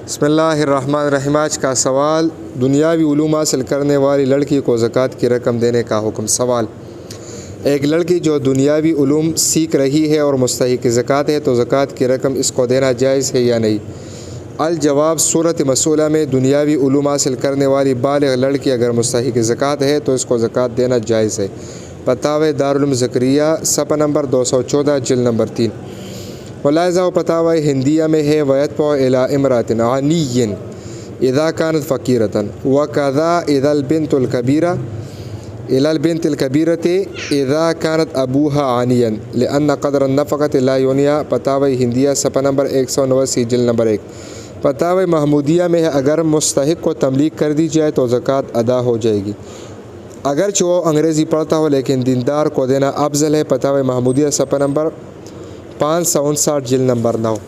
बिस्मिल्लाहिर्रहमानिर्रहीम। आज का सवाल, दुनियावी उलूम हासिल करने वाली लड़की को ज़कात की रकम देने का हुक्म। सवाल, एक लड़की जो दुनियावी उलूम सीख रही है और मुस्तहिक़ ज़कात है तो ज़कात की रकम इसको देना जायज़ है या नहीं? अल जवाब, सूरत मसूला में दुनियावी उलूम हासिल करने वाली बालिग़ लड़की अगर मुस्तहिक़ ज़कात है तो इसको ज़कात देना जायज़ है। फतावा दारुल उलूम ज़करिया, सफ़ा नंबर 214, जिल्द नंबर 3। मुलाहिज़ा व फतावा हिंदिया में है, वयतफ़उ इला इमरातिन अनिय्यिन इज़ा कानत फ़क़ीरतन व कज़ा इज़ल बिन्तुल कबीरा इलल बिन्तिल कबीरति इज़ा कानत अबूहा आनियन लिअन्न क़द्र नफ़क़त ला युनिया। फतावा हिंदिया, सफ़ा नंबर 189, जिल्द नंबर 1। फतावा महमूदिया में है, अगर मुस्तहिक़ को तमलीक कर दी जाए तो ज़कात अदा हो जाएगी, अगरचे वो अंग्रेज़ी पढ़ता हो, लेकिन दीनदार को देना अफजल है। फतावा महमूदिया, सफ़ा नंबर 559, जिल्द नंबर 9।